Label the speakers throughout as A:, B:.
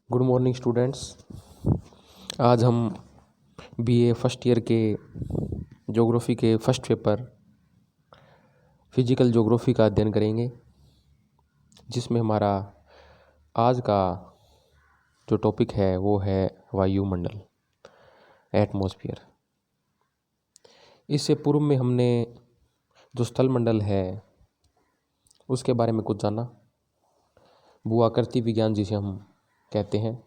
A: Good morning students. आज हम BA first year के ज्योग्राफी के फर्स्ट पेपर फिजिकल ज्योग्राफी का अध्ययन करेंगे, जिसमें हमारा आज का जो टॉपिक है वो है वायुमंडल, एटमॉस्फेयर। इससे पूर्व में हमने जो स्थलमंडल है उसके बारे में कुछ जाना, भूआकृति विज्ञान जिसे हम कहते हैं।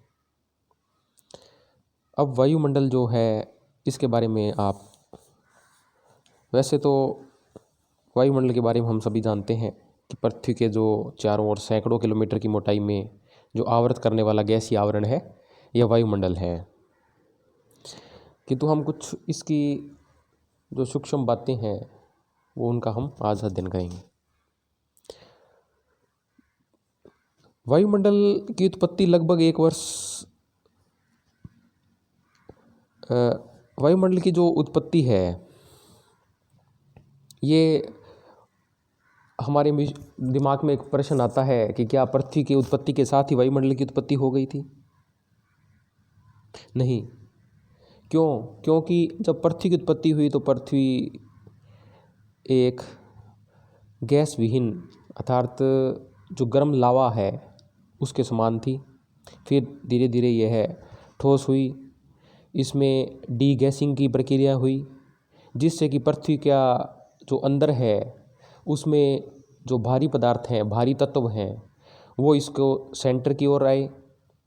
A: अब वायुमंडल जो है इसके बारे में वैसे तो वायुमंडल के बारे में हम सभी जानते हैं कि पृथ्वी के जो चारों ओर सैकड़ों किलोमीटर की मोटाई में जो आवृत करने वाला गैसीय आवरण है यह वायुमंडल है। किंतु हम कुछ इसकी जो सूक्ष्म बातें हैं वो उनका हम आज अध्ययन करेंगे। वायुमंडल की उत्पत्ति लगभग वायुमंडल की जो उत्पत्ति है ये हमारे दिमाग में एक प्रश्न आता है कि क्या पृथ्वी की उत्पत्ति के साथ ही वायुमंडल की उत्पत्ति हो गई थी? नहीं। क्योंकि जब पृथ्वी की उत्पत्ति हुई तो पृथ्वी एक गैस विहीन अर्थात जो गर्म लावा है उसके समान थी। फिर धीरे धीरे यह ठोस हुई, इसमें डी गैसिंग की प्रक्रिया हुई, जिससे कि पृथ्वी का जो अंदर है उसमें जो भारी पदार्थ हैं, भारी तत्व हैं, वो इसको सेंटर की ओर आए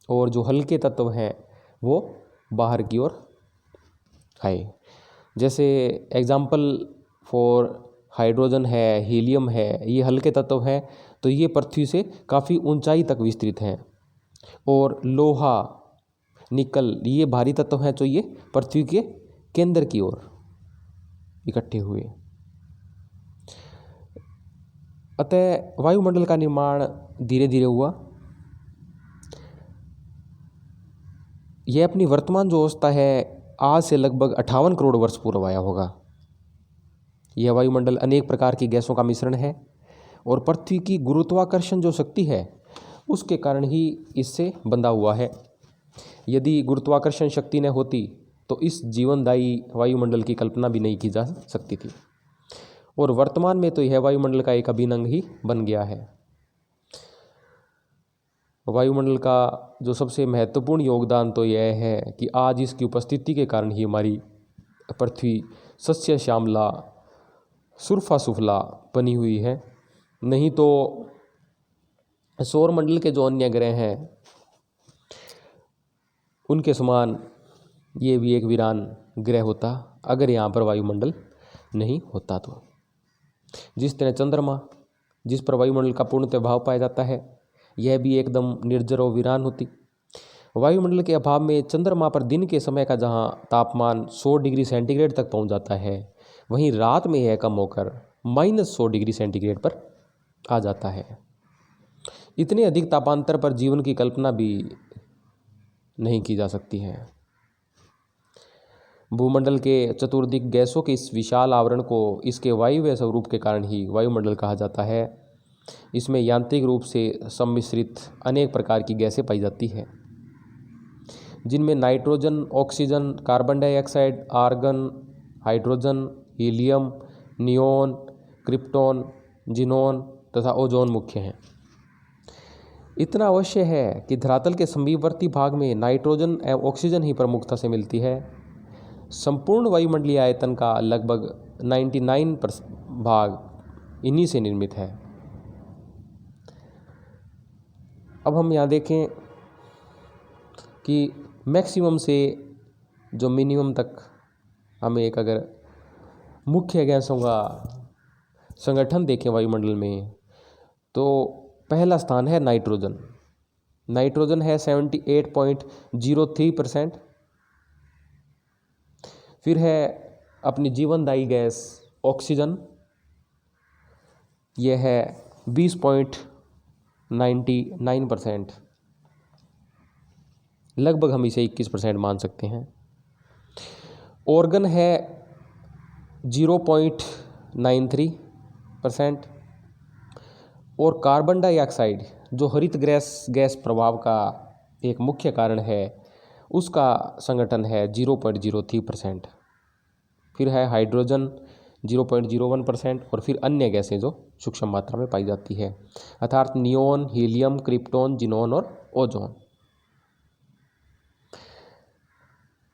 A: और जो हल्के तत्व हैं वो बाहर की ओर आए। जैसे एग्जाम्पल फॉर हाइड्रोजन है, हीलियम है, ये हल्के तत्व हैं तो ये पृथ्वी से काफ़ी ऊंचाई तक विस्तृत हैं। और लोहा, निकल, ये भारी तत्व हैं तो ये पृथ्वी के केंद्र की ओर इकट्ठे हुए। अतः वायुमंडल का निर्माण धीरे धीरे हुआ। यह अपनी वर्तमान जो अवस्था है आज से लगभग 58 करोड़ वर्ष पूर्व आया होगा। यह वायुमंडल अनेक प्रकार की गैसों का मिश्रण है और पृथ्वी की गुरुत्वाकर्षण जो शक्ति है उसके कारण ही इससे बंधा हुआ है। यदि गुरुत्वाकर्षण शक्ति न होती तो इस जीवनदायी वायुमंडल की कल्पना भी नहीं की जा सकती थी, और वर्तमान में तो यह वायुमंडल का एक अभिन्न अंग ही बन गया है। वायुमंडल का जो सबसे महत्वपूर्ण योगदान तो यह है कि आज इसकी उपस्थिति के कारण ही हमारी पृथ्वी सस्य श्यामला, सुरफा सुफला बनी हुई है। नहीं तो सौरमंडल के जो अन्य ग्रह हैं उनके समान ये भी एक वीरान ग्रह होता अगर यहाँ पर वायुमंडल नहीं होता तो। जिस तरह चंद्रमा, जिस पर वायुमंडल का पूर्णतः अभाव पाया जाता है, यह भी एकदम निर्जर और वीरान होती। वायुमंडल के अभाव में चंद्रमा पर दिन के समय का जहाँ तापमान 100 डिग्री सेंटीग्रेड तक पहुँच जाता है, वहीं रात में यह कम होकर -100 डिग्री सेंटीग्रेड पर आ जाता है। इतने अधिक तापांतर पर जीवन की कल्पना भी नहीं की जा सकती है। भूमंडल के चतुर्दिक गैसों के इस विशाल आवरण को इसके वायवीय स्वरूप के कारण ही वायुमंडल कहा जाता है। इसमें यांत्रिक रूप से सम्मिश्रित अनेक प्रकार की गैसें पाई जाती हैं, जिनमें nitrogen, oxygen, carbon dioxide, argon, hydrogen, helium, neon, krypton, xenon तथा ओजोन मुख्य हैं। इतना अवश्य है कि धरातल के समीपवर्ती भाग में नाइट्रोजन एवं ऑक्सीजन ही प्रमुखता से मिलती है। संपूर्ण वायुमंडलीय आयतन का लगभग 99% भाग इन्हीं से निर्मित है। अब हम यहाँ देखें कि मैक्सिमम से जो मिनिमम तक हमें एक अगर मुख्य गैसों का संगठन देखें वायुमंडल में, तो पहला स्थान है नाइट्रोजन। नाइट्रोजन है 78.03%। फिर है अपनी जीवनदायी गैस ऑक्सीजन, यह है 20.99%। लगभग हम इसे 21% मान सकते हैं। ऑर्गन है 0.93%। और कार्बन डाइऑक्साइड जो हरित गैस प्रभाव का एक मुख्य कारण है, उसका संगठन है 0.03%। फिर है हाइड्रोजन 0.01% और फिर अन्य गैसें जो सूक्ष्म मात्रा में पाई जाती है, अर्थात नियोन, हीलियम, क्रिप्टॉन, जिनोन और ओजोन।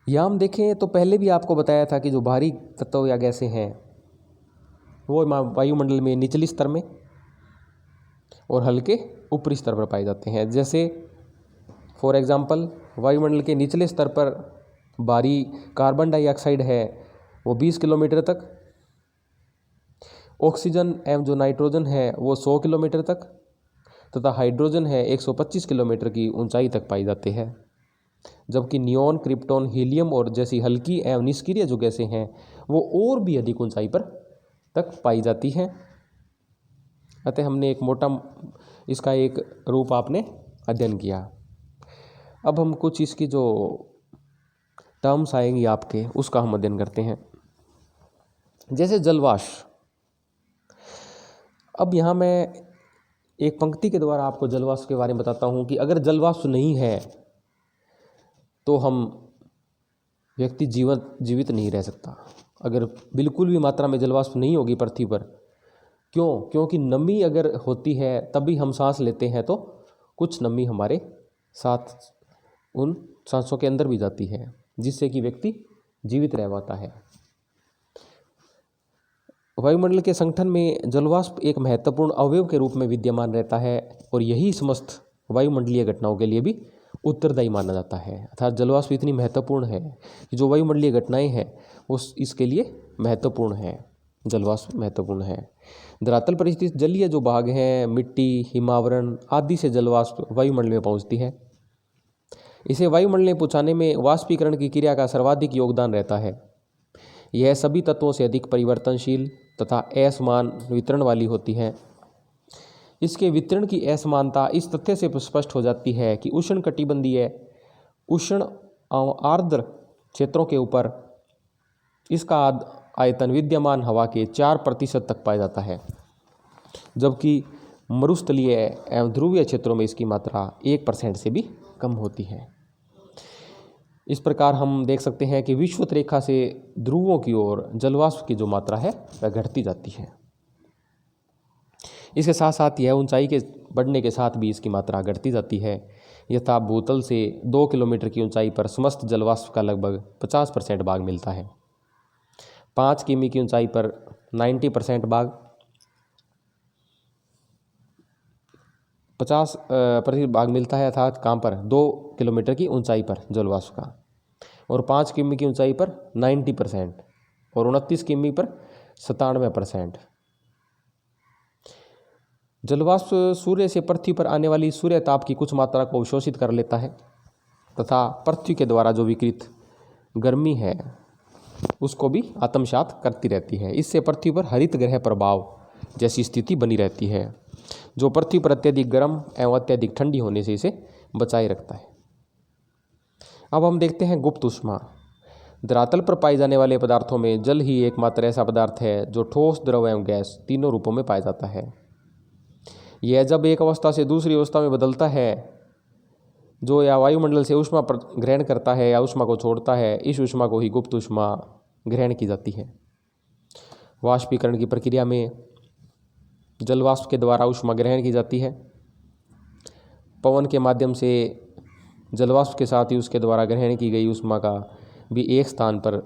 A: यहाँ हम देखें तो पहले भी आपको बताया था कि जो भारी तत्व या गैसें हैं वो वायुमंडल में निचले स्तर में और हल्के ऊपरी स्तर पर पाए जाते हैं। जैसे फॉर एग्जांपल वायुमंडल के निचले स्तर पर भारी कार्बन डाइऑक्साइड है वो 20 किलोमीटर तक, ऑक्सीजन एवं जो नाइट्रोजन है वो 100 किलोमीटर तक, तथा हाइड्रोजन है 125 किलोमीटर की ऊंचाई तक पाई जाते हैं। जबकि नियोन, क्रिप्टॉन, हीलियम और जैसी हल्की एवं निष्क्रिय जो गैसें हैं वो और भी अधिक ऊंचाई पर तक पाई जाती हैं। अतः हमने एक मोटा इसका एक रूप आपने अध्ययन किया। अब हम कुछ इसकी जो टर्म्स आएंगी आपके उसका हम अध्ययन करते हैं। जैसे जलवाष्प। अब यहाँ मैं एक पंक्ति के द्वारा आपको जलवाष्प के बारे में बताता हूँ कि अगर जलवाष्प नहीं है तो हम व्यक्ति जीवित नहीं रह सकता। अगर बिल्कुल भी मात्रा में जलवाष्प नहीं होगी पृथ्वी पर, क्योंकि नमी अगर होती है तभी हम सांस लेते हैं, तो कुछ नमी हमारे साथ उन सांसों के अंदर भी जाती है जिससे कि व्यक्ति जीवित रह पाता है। वायुमंडल के संगठन में जलवाष्प एक महत्वपूर्ण अवयव के रूप में विद्यमान रहता है और यही समस्त वायुमंडलीय घटनाओं के लिए भी उत्तरदायी माना जाता है। अर्थात जलवाष्प इतनी महत्वपूर्ण है कि जो वायुमंडलीय घटनाएं हैं वो इसके लिए महत्वपूर्ण है। जलवाष्प महत्वपूर्ण है। धरातल पर स्थित जलीय जो भाग हैं, मिट्टी, हिमावरण आदि से जलवाष्प वायुमंडल में पहुंचती है। इसे वायुमंडल में पहुंचाने में वाष्पीकरण की क्रिया का सर्वाधिक योगदान रहता है। यह सभी तत्वों से अधिक परिवर्तनशील तथा असमान वितरण वाली होती है। इसके वितरण की असमानता इस तथ्य से स्पष्ट हो जाती है कि उष्णकटिबंधीय, उष्ण आर्द्र क्षेत्रों के ऊपर इसका आयतन विद्यमान हवा के 4% तक पाया जाता है, जबकि मरुस्थलीय एवं ध्रुवीय क्षेत्रों में इसकी मात्रा 1% से भी कम होती है। इस प्रकार हम देख सकते हैं कि विषुवत रेखा से ध्रुवों की ओर जलवाष्प की जो मात्रा है वह घटती जाती है। इसके साथ साथ यह ऊंचाई के बढ़ने के साथ भी इसकी मात्रा घटती जाती है। यथा भूतल से 2 किलोमीटर की ऊंचाई पर समस्त जलवाष्प का लगभग 50% भाग मिलता है। 5 किमी की ऊंचाई पर 90% भाग, 50% भाग मिलता है, अर्थात कहाँ पर 2 किलोमीटर की ऊंचाई पर जलवाष्प का, और 5 किमी की ऊंचाई पर 90% और 29 किमी पर 97%। जलवाष्प सूर्य से पृथ्वी पर आने वाली सूर्य ताप की कुछ मात्रा को अवशोषित कर लेता है तथा पृथ्वी के द्वारा जो विकिरित गर्मी है उसको भी आत्मसात करती रहती है। इससे पृथ्वी पर हरित ग्रह प्रभाव जैसी स्थिति बनी रहती है, जो पृथ्वी पर अत्यधिक गर्म एवं अत्यधिक ठंडी होने से इसे बचाए रखता है। अब हम देखते हैं गुप्त ऊष्मा। धरातल पर पाए जाने वाले पदार्थों में जल ही एकमात्र ऐसा पदार्थ है जो ठोस, द्रव एवं गैस तीनों रूपों में पाया जाता है। यह जब एक अवस्था से दूसरी अवस्था में बदलता है, जो या वायुमंडल से ऊष्मा ग्रहण करता है या ऊष्मा को छोड़ता है, इस ऊष्मा को ही गुप्त ऊष्मा ग्रहण की जाती है। वाष्पीकरण की प्रक्रिया में जलवाष्प के द्वारा ऊष्मा ग्रहण की जाती है। पवन के माध्यम से जलवाष्प के साथ ही उसके द्वारा ग्रहण की गई ऊष्मा का भी एक स्थान पर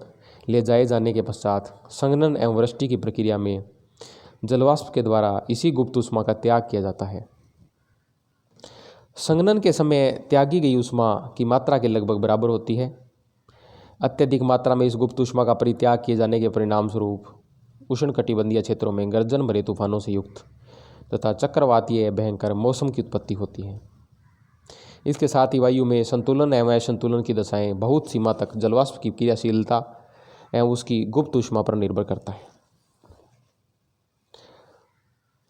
A: ले जाए जाने के पश्चात संघनन एवं वृष्टि की प्रक्रिया में जलवाष्प के द्वारा इसी गुप्त ऊष्मा का त्याग किया जाता है। संघनन के समय त्यागी गई ऊष्मा की मात्रा के लगभग बराबर होती है। अत्यधिक मात्रा में इस गुप्त ऊष्मा का परित्याग किए जाने के परिणाम स्वरूप उष्णकटिबंधीय क्षेत्रों में गर्जन भरे तूफानों से युक्त तथा चक्रवातीय भयंकर मौसम की उत्पत्ति होती है। इसके साथ ही वायु में संतुलन एवं असंतुलन की दशाएं बहुत सीमा तक जलवाष्प की क्रियाशीलता एवं उसकी गुप्त ऊष्मा पर निर्भर करता है।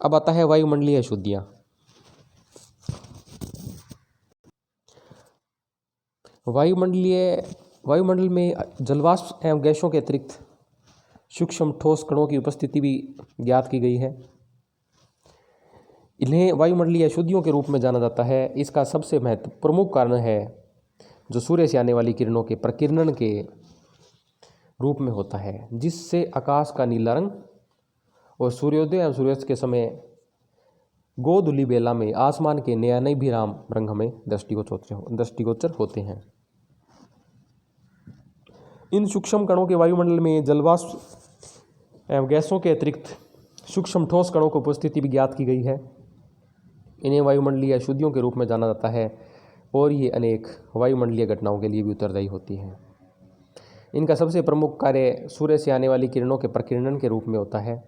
A: अब आता है वायुमंडलीय अशुद्धियां। वायुमंडल में जलवाष्प एवं गैसों के अतिरिक्त सूक्ष्म ठोस कणों की उपस्थिति भी ज्ञात की गई है। इन्हें वायुमंडलीय अशुद्धियों के रूप में जाना जाता है। इसका सबसे प्रमुख कारण है जो सूर्य से आने वाली किरणों के प्रकीर्णन के रूप में होता है, जिससे आकाश का नीला रंग और सूर्योदय एवं सूर्यास्त के समय गोधूली बेला में आसमान के नयनाभिराम रंग हमें दृष्टिगोचर होते हैं। इन सूक्ष्म कणों के वायुमंडल में जलवाष्प एवं गैसों के अतिरिक्त सूक्ष्म ठोस कणों की उपस्थिति भी ज्ञात की गई है। इन्हें वायुमंडलीय अशुद्धियों के रूप में जाना जाता है और ये अनेक वायुमंडलीय घटनाओं के लिए भी उत्तरदायी होती हैं। इनका सबसे प्रमुख कार्य सूर्य से आने वाली किरणों के प्रकीर्णन के रूप में होता है,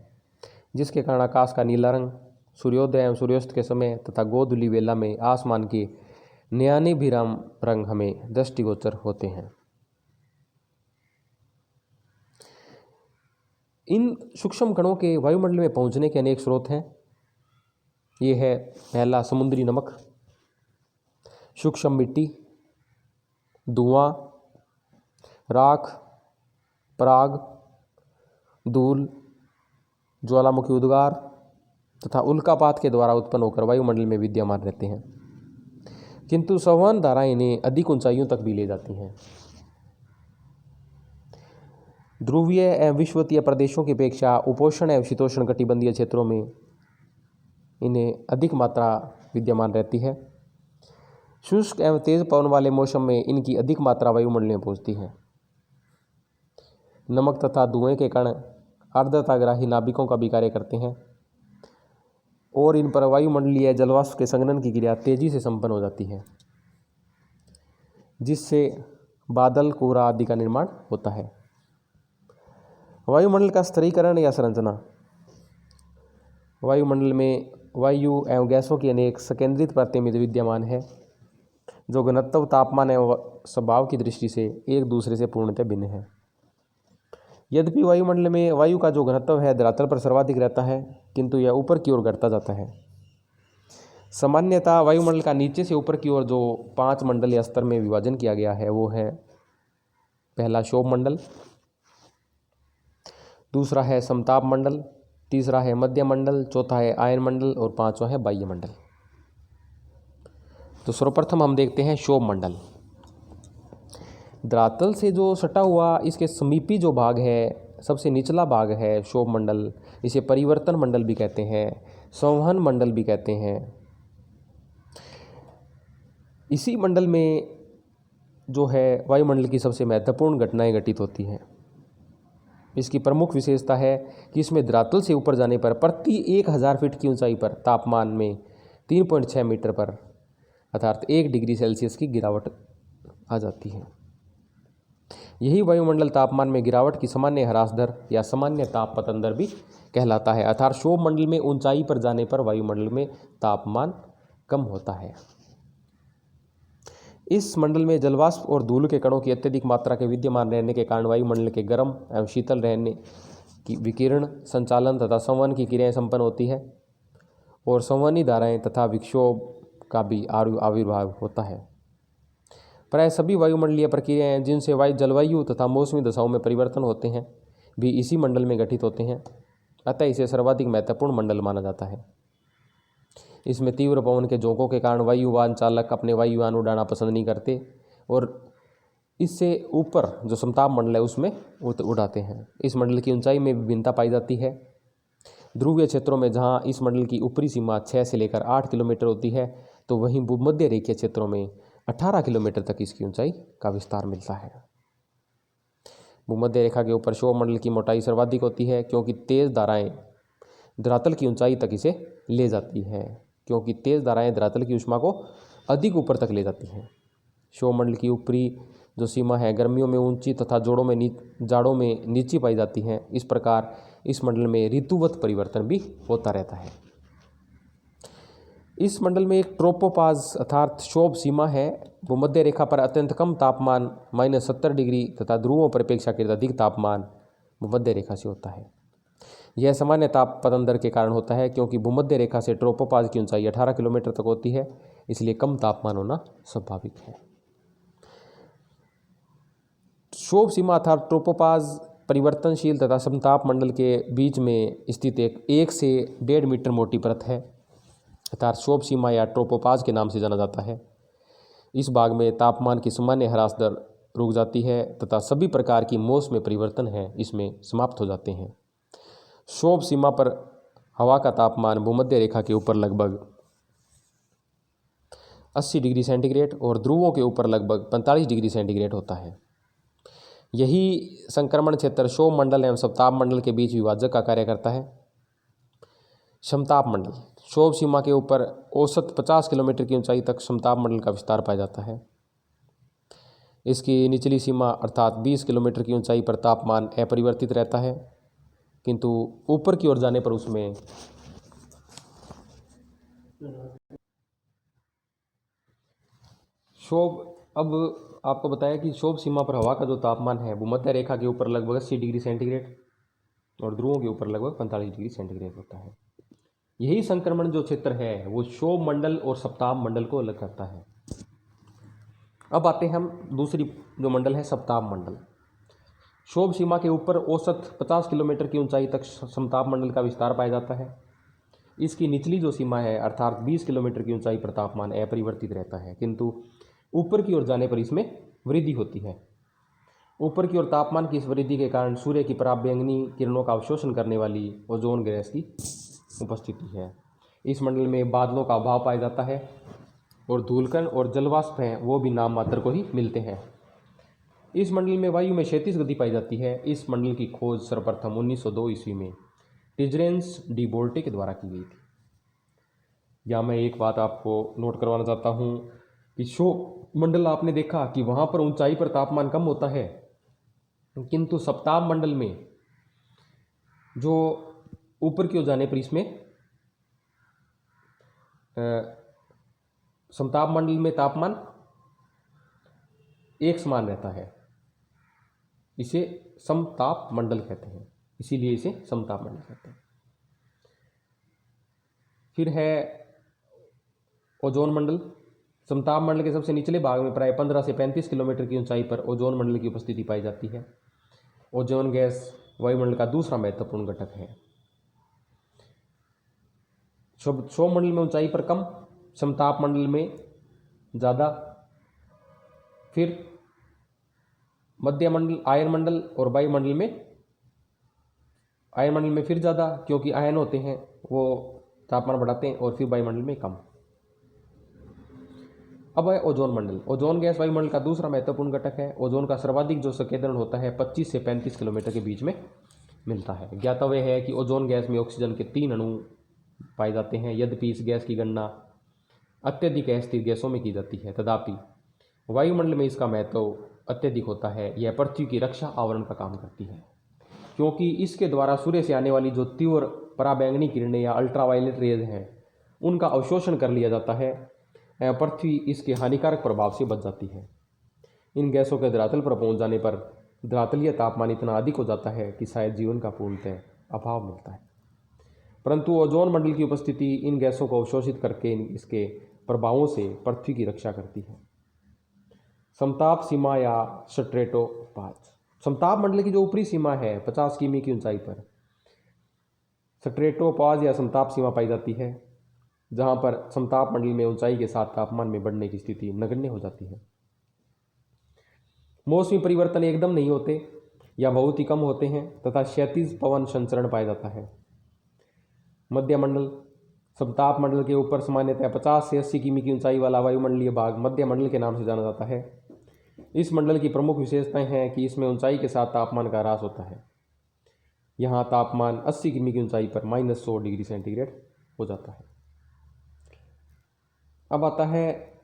A: जिसके कारण आकाश का नीला रंग सूर्योदय एवं सूर्यास्त के समय तथा गोधूली बेला में आसमान के नयनाभिराम रंग हमें दृष्टिगोचर होते हैं। इन सूक्ष्म कणों के वायुमंडल में पहुंचने के अनेक स्रोत हैं। ये है पहला समुद्री नमक, सूक्ष्म मिट्टी, धुआं, राख, पराग, धूल, ज्वालामुखी उद्गार तथा उल्कापात के द्वारा उत्पन्न होकर वायुमंडल में विद्यमान रहते हैं, किंतु संवहन धाराएं इन्हें अधिक ऊंचाइयों तक भी ले जाती हैं। ध्रुवीय एवं विषुवतीय प्रदेशों की अपेक्षा उपोष्ण एवं शीतोष्ण कटिबंधीय क्षेत्रों में इन्हें अधिक मात्रा विद्यमान रहती है। शुष्क एवं तेज पवन वाले मौसम में इनकी अधिक मात्रा वायुमंडल में पहुंचती है। नमक तथा धुएं के कण आर्द्रताग्राही नाभिकों का भी कार्य करते हैं और इन पर वायुमंडलीय जलवाष्प के संघनन की क्रिया तेजी से संपन्न हो जाती है, जिससे बादल, कोहरा आदि का निर्माण होता है। वायुमंडल का स्तरीकरण या संरचना। वायुमंडल में वायु एवं गैसों की अनेक संकेंद्रित परतें में विद्यमान है, जो घनत्व, तापमान एवं स्वभाव की दृष्टि से एक दूसरे से पूर्णतः भिन्न है। यद्यपि वायुमंडल में वायु का जो घनत्व है धरातल पर सर्वाधिक रहता है, किंतु यह ऊपर की ओर घटता जाता है। सामान्यतः वायुमंडल का नीचे से ऊपर की ओर जो 5 मंडल या स्तर में विभाजन किया गया है वो है, पहला क्षोभ मंडल, दूसरा है समताप मंडल, तीसरा है मध्य मंडल, चौथा है आयन मंडल और पांचवा है बाह्य मंडल। तो सर्वप्रथम हम देखते हैं क्षोभ मंडल। धरातल से जो सटा हुआ इसके समीपी जो भाग है, सबसे निचला भाग है क्षोभ मंडल। इसे परिवर्तन मंडल भी कहते हैं, संवहन मंडल भी कहते हैं। इसी मंडल में जो है वायुमंडल की सबसे महत्वपूर्ण घटनाएं घटित होती हैं। इसकी प्रमुख विशेषता है कि इसमें धरातल से ऊपर जाने पर प्रति 1000 फीट की ऊंचाई पर तापमान में 3.6 मीटर पर अर्थात 1 डिग्री सेल्सियस की गिरावट आ जाती है। यही वायुमंडल तापमान में गिरावट की सामान्य ह्रास दर या सामान्य ताप पतन दर भी कहलाता है। अर्थात क्षोभ मंडल में ऊंचाई पर जाने पर वायुमंडल में तापमान कम होता है। इस मंडल में जलवाष्प और धूल के कणों की अत्यधिक मात्रा के विद्यमान रहने के कारण वायुमंडल के गर्म एवं शीतल रहने की विकिरण, संचालन तथा संवहन की क्रियाएं संपन्न होती है और संवहनी धाराएं तथा विक्षोभ का भी आविर्भाव होता है। प्राय सभी वायुमंडलीय प्रक्रियाएं जिनसे जलवायु तथा मौसमी दशाओं में परिवर्तन होते हैं भी इसी मंडल में घटित होते हैं। अतः इसे सर्वाधिक महत्वपूर्ण मंडल माना जाता है। इसमें तीव्र पवन के झोंकों के कारण वायुयान चालक अपने वायुयान उड़ाना पसंद नहीं करते और इससे ऊपर जो समताप मंडल है उसमें उड़ाते हैं। इस मंडल की ऊंचाई में विभिन्नता पाई जाती है। ध्रुवीय क्षेत्रों में जहां इस मंडल की ऊपरी सीमा 6 से लेकर 8 किलोमीटर होती है, तो वहीं भूमध्य रेखीय क्षेत्रों में 18 किलोमीटर तक इसकी ऊंचाई का विस्तार मिलता है। भूमध्य रेखा के ऊपर क्षोभ मंडल की मोटाई सर्वाधिक होती है, क्योंकि तेज धाराएं धरातल की ऊंचाई तक इसे ले जाती हैं, क्योंकि तेज धाराएं धरातल की ऊष्मा को अधिक ऊपर तक ले जाती हैं। क्षोभ मंडल की ऊपरी जो सीमा है गर्मियों में ऊंची तथा जाड़ों में नीची पाई जाती हैं। इस प्रकार इस मंडल में ऋतुवत परिवर्तन भी होता रहता है। इस मंडल में एक ट्रोपोपाज अर्थात क्षोभ सीमा है। भूमध्य रेखा पर अत्यंत कम तापमान -70 डिग्री तथा ध्रुवों पर अपेक्षाकृत अधिक तापमान भूमध्य रेखा से होता है। यह सामान्य ताप पतन दर के कारण होता है, क्योंकि भूमध्य रेखा से ट्रोपोपाज की ऊंचाई 18 किलोमीटर तक होती है, इसलिए कम तापमान होना स्वाभाविक है। क्षोभ सीमा अर्थात ट्रोपोपाज परिवर्तनशील तथा समताप मंडल के बीच में स्थित एक से 1.5 मीटर मोटी परत है। अर्थात क्षोभ सीमा या ट्रोपोपाज के नाम से जाना जाता है। इस भाग में तापमान की सामान्य ह्रास दर रुक जाती है तथा सभी प्रकार की मौसम में परिवर्तन है इसमें समाप्त हो जाते हैं। क्षोभ सीमा पर हवा का तापमान भूमध्य रेखा के ऊपर लगभग 80 डिग्री सेंटीग्रेड और ध्रुवों के ऊपर लगभग 45 डिग्री सेंटीग्रेड होता है। यही संक्रमण क्षेत्र क्षोभ मंडल एवं समताप मंडल के बीच विभाजक का कार्य करता है। समताप मंडल क्षोभ सीमा के ऊपर औसत 50 किलोमीटर की ऊंचाई तक समताप मंडल का विस्तार पाया जाता है। इसकी निचली सीमा अर्थात 20 किलोमीटर की ऊंचाई पर तापमान अपरिवर्तित रहता है, किंतु ऊपर की ओर जाने पर उसमें अब आपको बताया कि क्षोभ सीमा पर हवा का जो तापमान है भूमध्य रेखा के ऊपर लगभग 80 डिग्री सेंटीग्रेड और ध्रुवों के ऊपर लगभग 45 डिग्री सेंटीग्रेड होता है। यही संक्रमण जो क्षेत्र है वो क्षोभ मंडल और सप्ताह मंडल को अलग करता है। अब आते हैं हम दूसरी जो मंडल है सप्ताह मंडल। क्षोभ सीमा के ऊपर औसत 50 किलोमीटर की ऊंचाई तक समताप मंडल का विस्तार पाया जाता है। इसकी निचली जो सीमा है अर्थात 20 किलोमीटर की ऊंचाई पर तापमान अपरिवर्तित रहता है, किंतु ऊपर की ओर जाने पर इसमें वृद्धि होती है। ऊपर की ओर तापमान की इस वृद्धि के कारण सूर्य की पराबैंगनी किरणों का अवशोषण करने वाली ओजोन गैस की उपस्थिति है। इस मंडल में बादलों का अभाव पाया जाता है और धूलकण और जलवाष्प हैं वो भी नाम मात्र को ही मिलते हैं। इस मंडल में वायु में क्षैतिज गति पाई जाती है। इस मंडल की खोज सर्वप्रथम 1902 ईस्वी में टिजरेंस डी बोल्टे के द्वारा की गई थी। या मैं एक बात आपको नोट करवाना चाहता हूँ कि क्षोभ मंडल आपने देखा कि वहाँ पर ऊंचाई पर तापमान कम होता है, किंतु सप्ताह मंडल में जो ऊपर की ओर जाने पर इसमें समताप मंडल में तापमान एक समान रहता है। इसे समताप मंडल कहते हैं, इसीलिए इसे समताप मंडल कहते हैं। फिर है ओजोन मंडल। समताप मंडल के सबसे निचले भाग में प्राय 15 से 35 किलोमीटर की ऊंचाई पर ओजोन मंडल की उपस्थिति पाई जाती है। ओजोन गैस वायुमंडल का दूसरा महत्वपूर्ण घटक है। क्षोभ मंडल में ऊंचाई पर कम, समताप मंडल में ज़्यादा। फिर मध्य मंडल, आयन मंडल और वायुमंडल में, आयन मंडल में फिर ज़्यादा क्योंकि आयन होते हैं वो तापमान बढ़ाते हैं, और फिर वायुमंडल में कम। अब है ओजोन मंडल। ओजोन गैस वायुमंडल का दूसरा महत्वपूर्ण घटक है। ओजोन का सर्वाधिक जो संकेंद्रण होता है 25 से 35 किलोमीटर के बीच में मिलता है। ज्ञातव्य है कि ओजोन गैस में ऑक्सीजन के 3 अणु पाए जाते हैं। यद्यपि इस गैस की गणना अत्यधिक अस्थिर गैसों में की जाती है, तथापि वायुमंडल में इसका महत्व अत्यधिक होता है। यह पृथ्वी की रक्षा आवरण का काम करती है, क्योंकि इसके द्वारा सूर्य से आने वाली जो तीव्र पराबैंगनी किरणें या अल्ट्रावायलेट रेज हैं उनका अवशोषण कर लिया जाता है। पृथ्वी इसके हानिकारक प्रभाव से बच जाती है। इन गैसों के धरातल पर पहुंच जाने पर धरातलीय तापमान इतना अधिक हो जाता है कि शायद जीवन का पूर्णतः अभाव मिलता है। परंतु ओजोन मंडल की उपस्थिति इन गैसों को अवशोषित करके इसके प्रभावों से पृथ्वी की रक्षा करती है। समताप सीमा या स्ट्रेटोपाज। समताप मंडल की जो ऊपरी सीमा है 50 किमी की ऊंचाई पर स्ट्रेटोपाज या समताप सीमा पाई जाती है, जहां पर समताप मंडल में ऊंचाई के साथ तापमान में बढ़ने की स्थिति नगण्य हो जाती है। मौसमी परिवर्तन एकदम नहीं होते या बहुत ही कम होते हैं तथा क्षैतिज पवन संचरण पाया जाता है। मध्य मंडल। समताप मंडल के ऊपर सामान्यतः 50 से 80 किमी की ऊंचाई वाला वायुमंडलीय भाग मध्य मंडल के नाम से जाना जाता है। इस मंडल की प्रमुख विशेषताएं हैं कि इसमें ऊंचाई के साथ तापमान का ह्रास होता है। यहाँ तापमान 80 किमी की ऊंचाई पर -100 डिग्री सेंटीग्रेड हो जाता है। अब आता है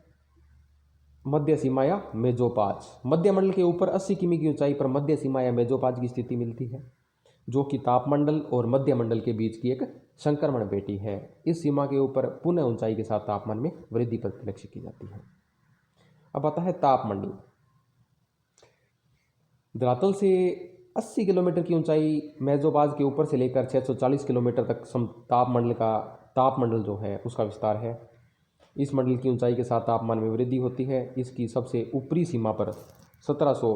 A: मध्य सीमा या मेजोपाज। मध्य मंडल के ऊपर 80 किमी की ऊंचाई पर मध्य सीमा या मेजोपाज की स्थिति मिलती है, जो कि तापमंडल और मध्य मंडल के बीच की एक संक्रमण पेटी है। इस सीमा के ऊपर पुनः ऊंचाई के साथ तापमान में वृद्धि परिलक्षित की जाती है। अब आता है तापमंडल। धरातल से 80 किलोमीटर की ऊंचाई मेजोपाज के ऊपर से लेकर 640 किलोमीटर तक तापमंडल जो है उसका विस्तार है। इस मंडल की ऊंचाई के साथ तापमान में वृद्धि होती है। इसकी सबसे ऊपरी सीमा पर 1700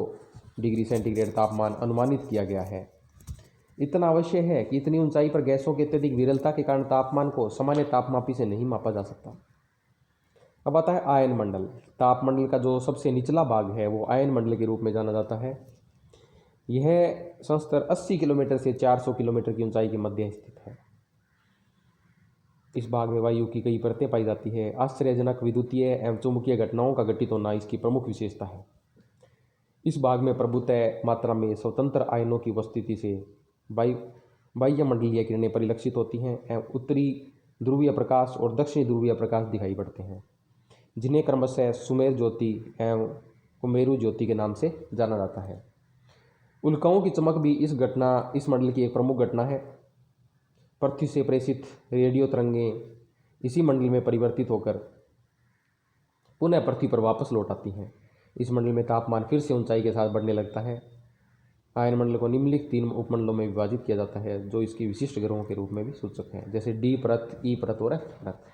A: डिग्री सेंटीग्रेड तापमान अनुमानित किया गया है। इतना अवश्य है कि इतनी ऊंचाई पर गैसों की अत्यधिक विरलता के कारण तापमान को सामान्य तापमापी से नहीं मापा जा सकता। अब आता है आयन मंडल। तापमंडल का जो सबसे निचला भाग है वो आयन मंडल के रूप में जाना जाता है। यह संस्तर 80 किलोमीटर से 400 किलोमीटर की ऊंचाई के मध्य स्थित है। इस भाग में वायु की कई परतें पाई जाती है। आश्चर्यजनक विद्युतीय एवं चुंबकीय घटनाओं का घटित होना इसकी प्रमुख विशेषता है। इस भाग में प्रभुतः मात्रा में स्वतंत्र आयनों की उपस्थिति से वायुमंडलीय किरणें परिलक्षित होती हैं एवं उत्तरी ध्रुवीय प्रकाश और दक्षिणी ध्रुवीय प्रकाश दिखाई पड़ते हैं, जिन्हें क्रमशः सुमेर ज्योति एवं कुमेरु ज्योति के नाम से जाना जाता है। उल्काओं की चमक भी इस मंडल की एक प्रमुख घटना है। पृथ्वी से प्रेषित रेडियो तरंगें इसी मंडल में परिवर्तित होकर पुनः पृथ्वी पर वापस लौट आती हैं। इस मंडल में तापमान फिर से ऊंचाई के साथ बढ़ने लगता है। आयन मंडल को निम्नलिखित 3 उपमंडलों में विभाजित किया जाता है, जो इसकी विशिष्ट ग्रहों के रूप में भी सूचक हैं, जैसे डी परत, ई परत और एफ परत।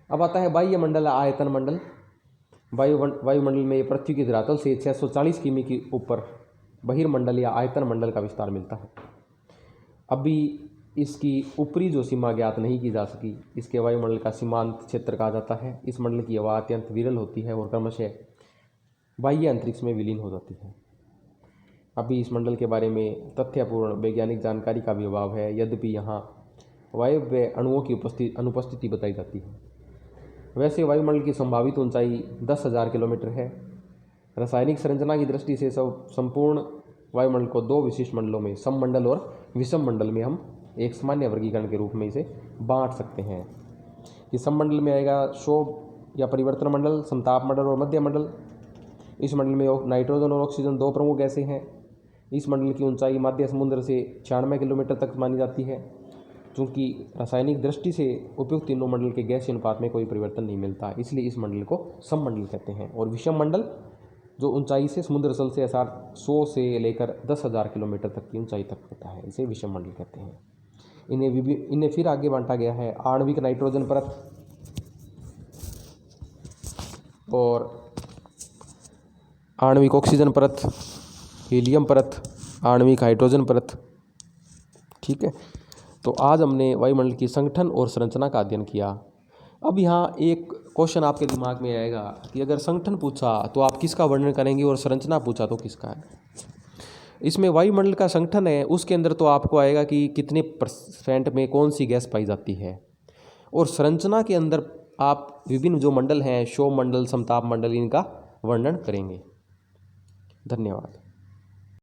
A: अब आता है बाह्य मंडल, आयतन मंडल। वायुमंडल में पृथ्वी की धरातल से 640 किमी के ऊपर बहिर्मंडल या आयतन मंडल का विस्तार मिलता है। अभी इसकी ऊपरी जो सीमा ज्ञात नहीं की जा सकी। इसके वायुमंडल का सीमांत क्षेत्र कहा जाता है। इस मंडल की हवा अत्यंत विरल होती है और क्रमशः बाह्य अंतरिक्ष में विलीन हो जाती है। अभी इस मंडल के बारे में तथ्यपूर्ण वैज्ञानिक जानकारी का भी अभाव है, यद्यपि यहाँ वायव्य अणुओं की अनुपस्थिति बताई जाती है। वैसे वायुमंडल की संभावित ऊंचाई 10,000 किलोमीटर है। रासायनिक संरचना की दृष्टि से संपूर्ण वायुमंडल को 2 विशिष्ट मंडलों में, सममंडल और विषम मंडल में हम एक सामान्य वर्गीकरण के रूप में इसे बांट सकते हैं। इस सममंडल में आएगा शोभ या परिवर्तन मंडल, समताप मंडल और मध्य मंडल। इस मंडल में नाइट्रोजन और ऑक्सीजन 2 प्रमुख गैसें हैं। इस मंडल की ऊंचाई मध्य समुद्र से 96 किलोमीटर तक मानी जाती है। चूँकि रासायनिक दृष्टि से उपयुक्त तीनों मंडल के गैसीय अनुपात में कोई परिवर्तन नहीं मिलता, इसलिए इस मंडल को सममंडल कहते हैं। और विषम मंडल जो ऊंचाई से समुद्र तल से 100 से लेकर 10,000 किलोमीटर तक की ऊंचाई तक होता है, इसे विषम मंडल कहते हैं। इन्हें फिर आगे बांटा गया है आणविक नाइट्रोजन परत और आणविक ऑक्सीजन परत, हीलियम परत, आणविक हाइड्रोजन परत। ठीक है, तो आज हमने वायुमंडल की संगठन और संरचना का अध्ययन किया। अब यहाँ एक क्वेश्चन आपके दिमाग में आएगा कि अगर संगठन पूछा तो आप किसका वर्णन करेंगे और संरचना पूछा तो किसका है। इसमें वायुमंडल का संगठन है, उसके अंदर तो आपको आएगा कि कितने % में कौन सी गैस पाई जाती है, और संरचना के अंदर आप विभिन्न जो मंडल हैं, शोभ मंडल, समताप मंडल, इनका वर्णन करेंगे। धन्यवाद।